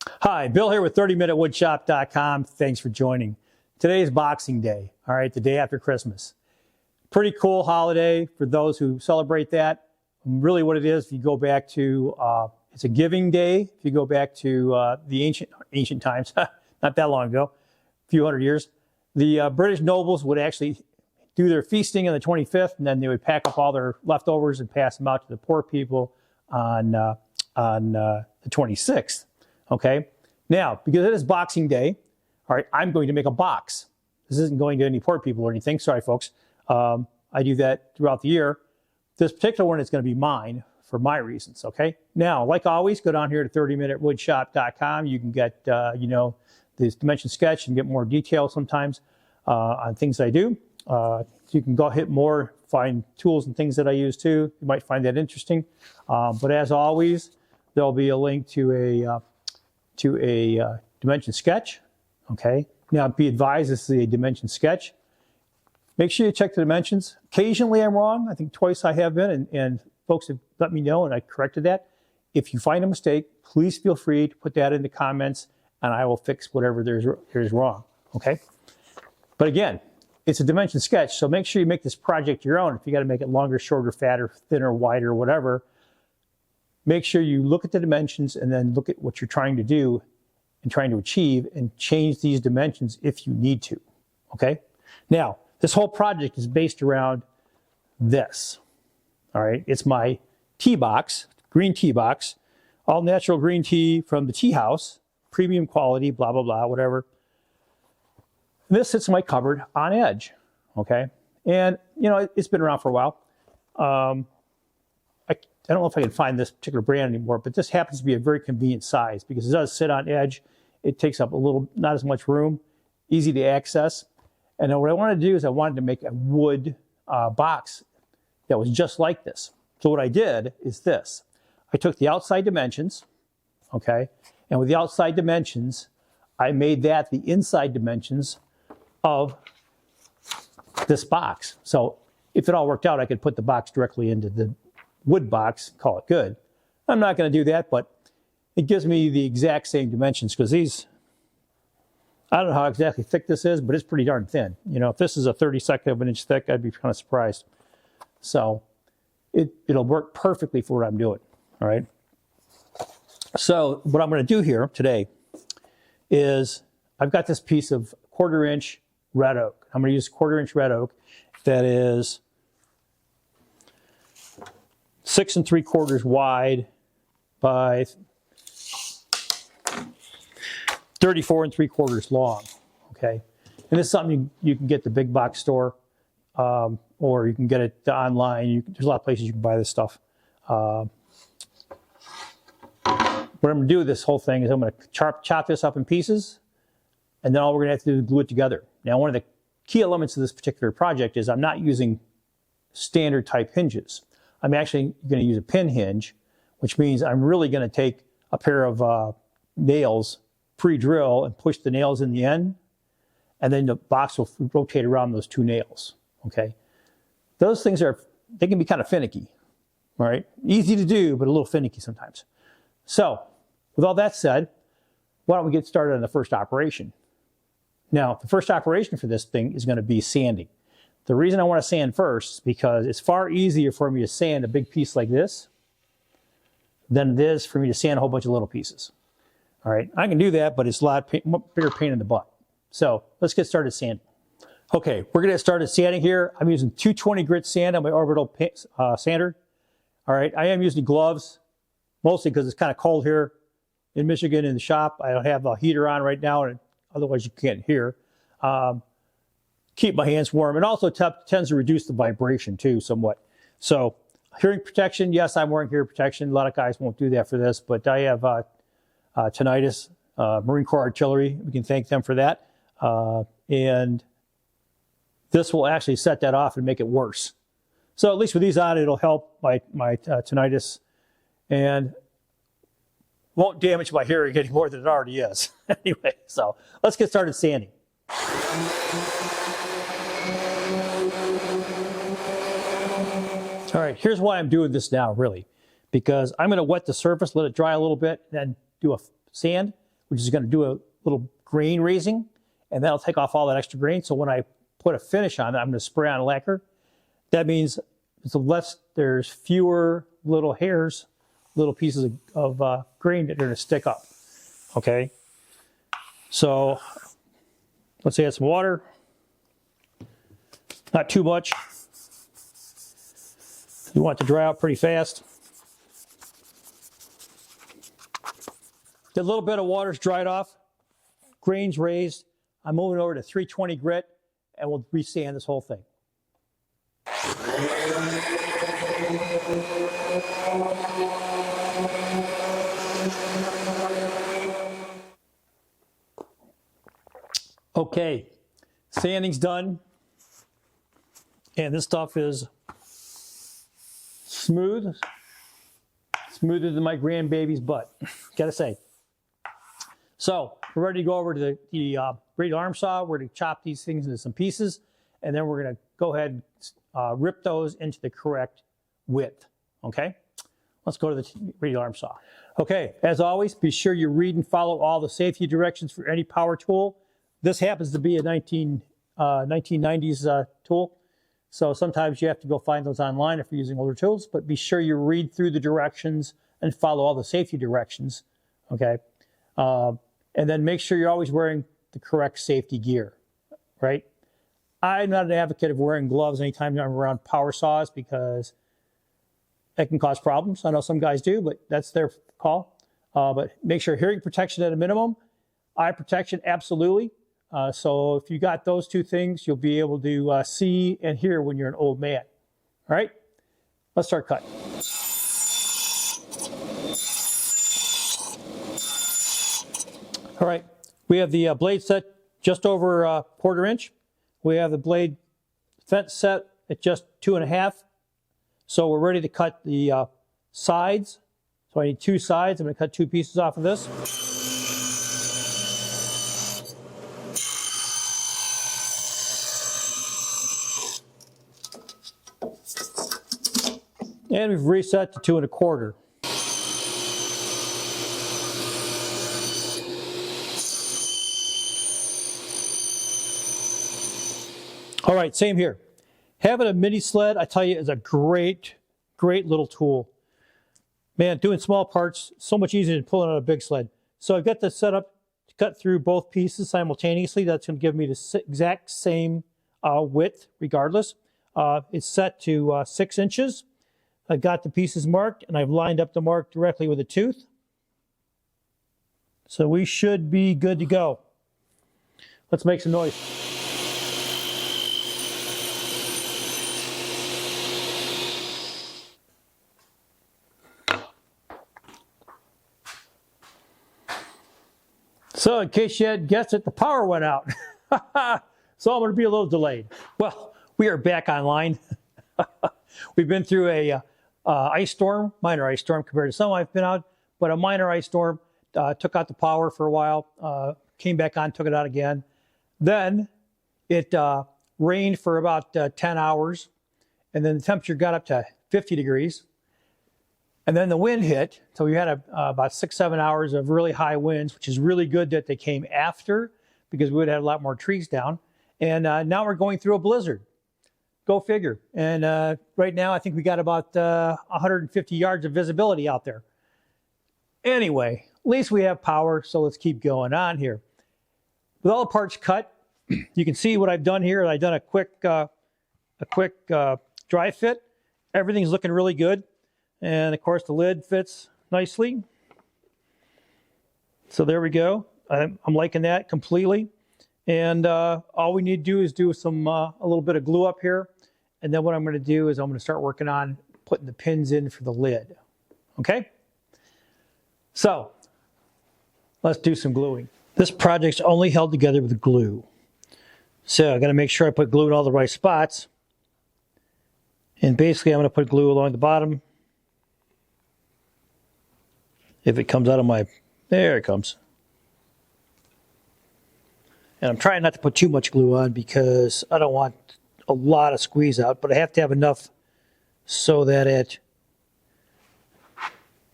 Hi, Bill here with 30minutewoodshop.com. Thanks for joining. Today is Boxing Day, all right, the day after Christmas. Pretty cool holiday for those who celebrate that. Really what it is, if you go back to, it's a giving day. If you go back to the ancient times, not that long ago, a few hundred years, the British nobles would actually do their feasting on the 25th, and then they would pack up all their leftovers and pass them out to the poor people on the 26th. Okay, now, because it is Boxing Day, all right, I'm going to make a box. This isn't going to any poor people or anything. Sorry, folks. I do that throughout the year. This particular one is going to be mine for my reasons, okay? Now, like always, go down here to 30minutewoodshop.com. You can get, this dimension sketch and get more detail sometimes on things I do. You can go hit more, find tools and things that I use too. You might find that interesting. But as always, there'll be a link to a dimension sketch, okay? Now, be advised, this is a dimension sketch. Make sure you check the dimensions. Occasionally I'm wrong. I think twice I have been, and folks have let me know, and I corrected that. If you find a mistake, please feel free to put that in the comments, and I will fix whatever there's wrong, okay? But again, it's a dimension sketch, so make sure you make this project your own. If you got to make it longer, shorter, fatter, thinner, wider, whatever, make sure you look at the dimensions and then look at what you're trying to do and trying to achieve and change these dimensions if you need to, okay? Now, this whole project is based around this, all right? It's my tea box, green tea box, all natural green tea from the tea house, premium quality, blah, blah, blah, whatever. And this sits in my cupboard on edge, okay? And, you know, it's been around for a while. I don't know if I can find this particular brand anymore, but this happens to be a very convenient size because it does sit on edge. It takes up a little, not as much room, easy to access. And then what I wanted to do is I wanted to make a wood box that was just like this. So what I did is this. I took the outside dimensions, okay? And with the outside dimensions, I made that the inside dimensions of this box. So if it all worked out, I could put the box directly into the wood box, call it good. I'm not going to do that, but it gives me the exact same dimensions because these, I don't know how exactly thick this is, but it's pretty darn thin. You know, if this is a 32nd of an inch thick, I'd be kind of surprised. So it'll work perfectly for what I'm doing, all right? So what I'm going to do here today is I've got this piece of 1/4 inch red oak. I'm going to use 1/4 inch red oak that is 6 3/4 wide by 34 3/4 long, okay? And this is something you can get at the big box store, or you can get it online. There's a lot of places you can buy this stuff. What I'm going to do with this whole thing is I'm going to chop this up in pieces, and then all we're going to have to do is glue it together. Now, one of the key elements of this particular project is I'm not using standard type hinges. I'm actually going to use a pin hinge, which means I'm really going to take a pair of nails, pre-drill, and push the nails in the end, and then the box will rotate around those 2 nails, okay? Those things they can be kind of finicky, all right? Easy to do, but a little finicky sometimes. So, with all that said, why don't we get started on the first operation? Now, the first operation for this thing is going to be sanding. The reason I want to sand first is because it's far easier for me to sand a big piece like this than it is for me to sand a whole bunch of little pieces. All right, I can do that, but it's a lot bigger pain in the butt. So let's get started sanding. Okay, we're going to get started sanding here. I'm using 220 grit sand on my orbital sander. All right, I am using gloves, mostly because it's kind of cold here in Michigan in the shop. I don't have a heater on right now, and otherwise you can't hear. Keep my hands warm, and also tends to reduce the vibration too somewhat. So hearing protection, yes, I'm wearing hearing protection. A lot of guys won't do that for this, but I have tinnitus, Marine Corps Artillery. We can thank them for that. And this will actually set that off and make it worse. So at least with these on, it'll help my tinnitus and won't damage my hearing any more than it already is. Anyway, so let's get started sanding. All right, here's why I'm doing this now, really. Because I'm going to wet the surface, let it dry a little bit, then do a sand. which is going to do a little grain raising, and that'll take off all that extra grain. So when I put a finish on it, I'm going to spray on lacquer. That means there's fewer little hairs, little pieces of grain that are going to stick up. Okay, so let's add some water. Not too much. You want it to dry out pretty fast. The little bit of water's dried off, grain's raised. I'm moving over to 320 grit, and we'll resand this whole thing. Okay, sanding's done, and this stuff is smooth, smoother than my grandbaby's butt, gotta say. So we're ready to go over to the radial arm saw. We're going to chop these things into some pieces, and then we're going to go ahead and rip those into the correct width. Okay, let's go to the radial arm saw. Okay, as always, be sure you read and follow all the safety directions for any power tool. This happens to be a 1990s tool, so sometimes you have to go find those online if you're using older tools, but be sure you read through the directions and follow all the safety directions, okay? And then make sure you're always wearing the correct safety gear, right? I'm not an advocate of wearing gloves anytime I'm around power saws because it can cause problems. I know some guys do, but that's their call. But make sure hearing protection at a minimum, eye protection, absolutely. So if you got those two things, you'll be able to see and hear when you're an old man. All right, let's start cutting. All right, we have the blade set just over a 1/4 inch. We have the blade fence set at just 2.5. So we're ready to cut the sides. So I need 2 sides. I'm going to cut 2 pieces off of this. And we've reset to 2.25. All right, same here. Having a mini sled, I tell you, is a great little tool. Man, doing small parts, so much easier than pulling out a big sled. So I've got this set up to cut through both pieces simultaneously. That's going to give me the exact same width regardless. It's set to 6 inches. I've got the pieces marked, and I've lined up the mark directly with a tooth. So we should be good to go. Let's make some noise. So in case you hadn't guessed it, the power went out. So I'm going to be a little delayed. Well, we are back online. We've been through a ice storm, minor ice storm compared to some I've been out, but a minor ice storm took out the power for a while, came back on, took it out again. Then it rained for about 10 hours, and then the temperature got up to 50 degrees. And then the wind hit, so we had about 6-7 hours of really high winds, which is really good that they came after because we would have had a lot more trees down. And now we're going through a blizzard. Go figure. And right now I think we got about 150 yards of visibility out there. Anyway, at least we have power, so let's keep going on here. With all the parts cut, you can see what I've done here. I've done a quick dry fit. Everything's looking really good. And of course the lid fits nicely. So there we go. I'm liking that completely. And all we need to do is do some a little bit of glue up here. And then what I'm going to do is I'm going to start working on putting the pins in for the lid. Okay? So let's do some gluing. This project's only held together with glue. So I got to make sure I put glue in all the right spots. And basically I'm going to put glue along the bottom. If it comes out of my, there it comes. And I'm trying not to put too much glue on because I don't want a lot of squeeze out, but I have to have enough so that it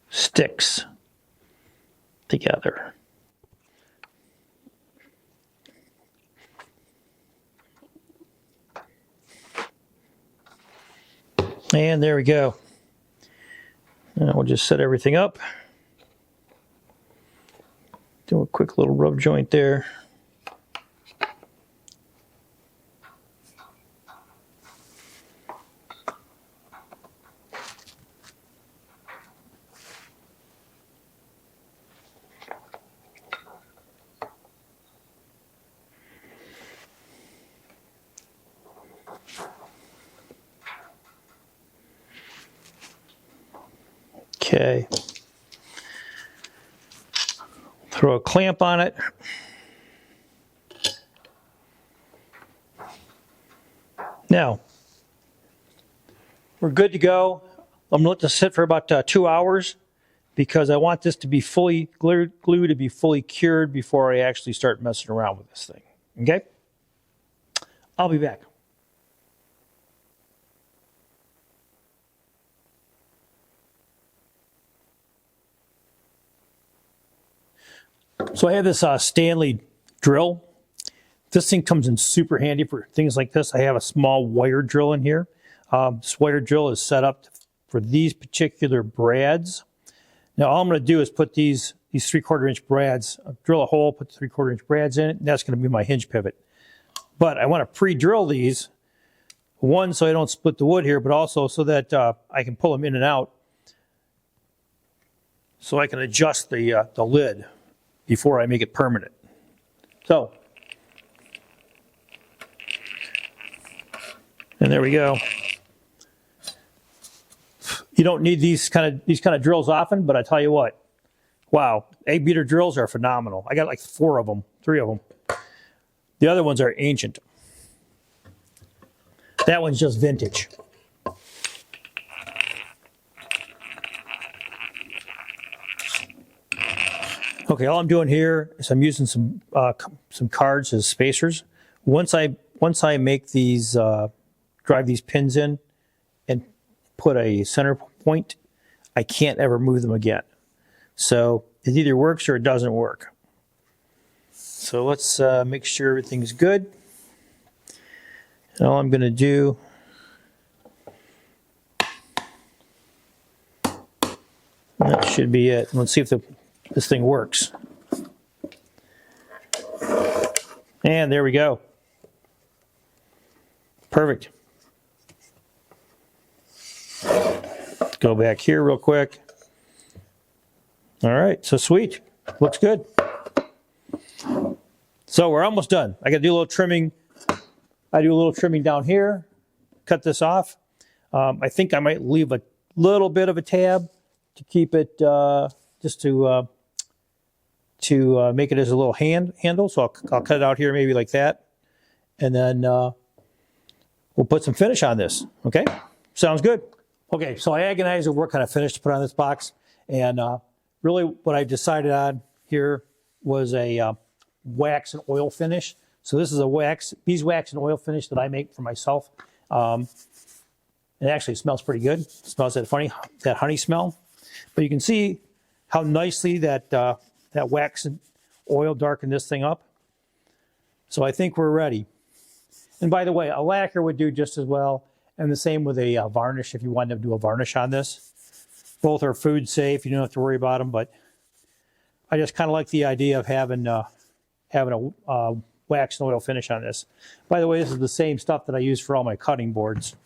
sticks together. And there we go. And we'll just set everything up. Do a quick little rub joint there. Okay. Throw a clamp on it. Now, we're good to go. I'm going to let this sit for about 2 hours because I want this to be fully glue to be fully cured before I actually start messing around with this thing. Okay? I'll be back. So I have this Stanley drill. This thing comes in super handy for things like this. I have a small wire drill in here. This wire drill is set up for these particular brads. Now all I'm going to do is put these 3/4 inch brads, drill a hole, put the 3/4 inch brads in it, and that's going to be my hinge pivot. But I want to pre-drill these, one, so I don't split the wood here, but also so that I can pull them in and out so I can adjust the lid before I make it permanent. So, and there we go. You don't need these kind of drills often, but I tell you what, wow, egg beater drills are phenomenal. I got like 3 of them. The other ones are ancient. That one's just vintage. Okay, all I'm doing here is I'm using some cards as spacers. Once I make these, drive these pins in and put a center point, I can't ever move them again. So it either works or it doesn't work. So let's make sure everything's good. And all I'm going to do, that should be it. Let's see if this thing works. And there we go. Perfect. Go back here real quick. All right, so sweet. Looks good. So we're almost done. I got to do a little trimming. I do a little trimming down here. Cut this off. I think I might leave a little bit of a tab to keep it, just to make it as a little handle. So I'll cut it out here maybe like that. And then we'll put some finish on this. Okay? Sounds good. Okay, so I agonized over what kind of finish to put on this box. And really what I decided on here was a wax and oil finish. So this is a beeswax and oil finish that I make for myself. It actually smells pretty good. It smells that honey smell. But you can see how nicely that wax and oil darkened this thing up. So I think we're ready. And by the way, a lacquer would do just as well. And the same with a varnish if you wanted to do a varnish on this. Both are food safe. You don't have to worry about them. But I just kind of like the idea of having a wax and oil finish on this. By the way, this is the same stuff that I use for all my cutting boards.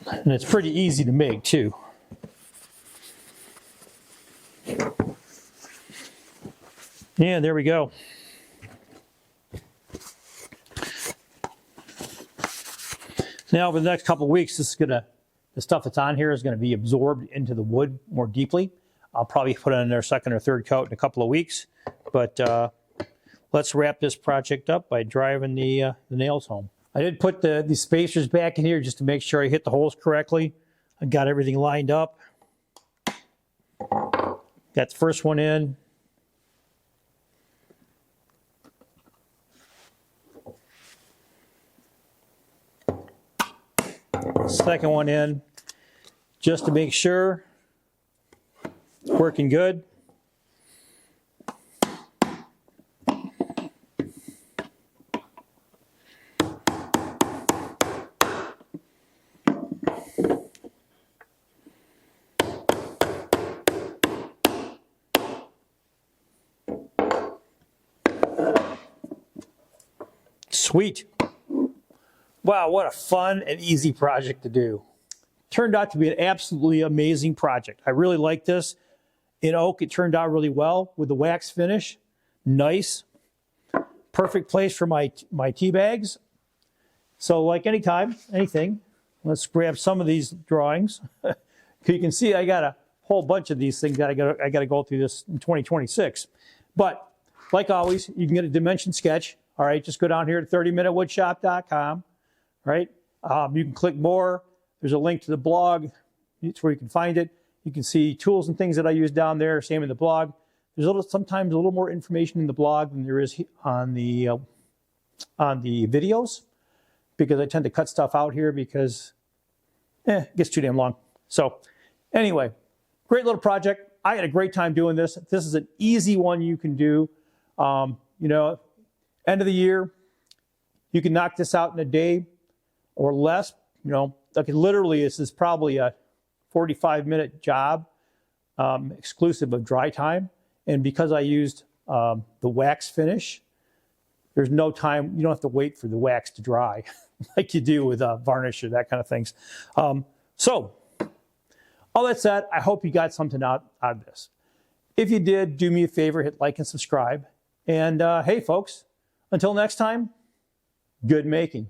And it's pretty easy to make too. And there we go. Now over the next couple of weeks, the stuff that's on here is going to be absorbed into the wood more deeply. I'll probably put it in their second or third coat in a couple of weeks. But let's wrap this project up by driving the nails home. I did put these spacers back in here just to make sure I hit the holes correctly. I got everything lined up. Got the first one in. Second one in, just to make sure. Working good. Sweet. Wow, what a fun and easy project to do. Turned out to be an absolutely amazing project. I really like this. In oak, it turned out really well with the wax finish. Nice. Perfect place for my tea bags. So like anytime, anything, let's grab some of these drawings. You can see I got a whole bunch of these things that I got to go through this in 2026. But like always, you can get a dimension sketch. All right, just go down here to 30minutewoodshop.com. Right, you can click more. There's a link to the blog. It's where you can find it. You can see tools and things that I use down there. Same in the blog. There's sometimes a little more information in the blog than there is on the videos, because I tend to cut stuff out here because it gets too damn long. So anyway, great little project. I had a great time doing this. This is an easy one you can do. You know, end of the year, you can knock this out in a day or less. You know, like literally, this is probably a 45-minute job, exclusive of dry time. And because I used the wax finish, there's no time. You don't have to wait for the wax to dry like you do with varnish or that kind of things. So all that said, I hope you got something out of this. If you did, do me a favor, hit like and subscribe. And hey, folks, until next time, good making.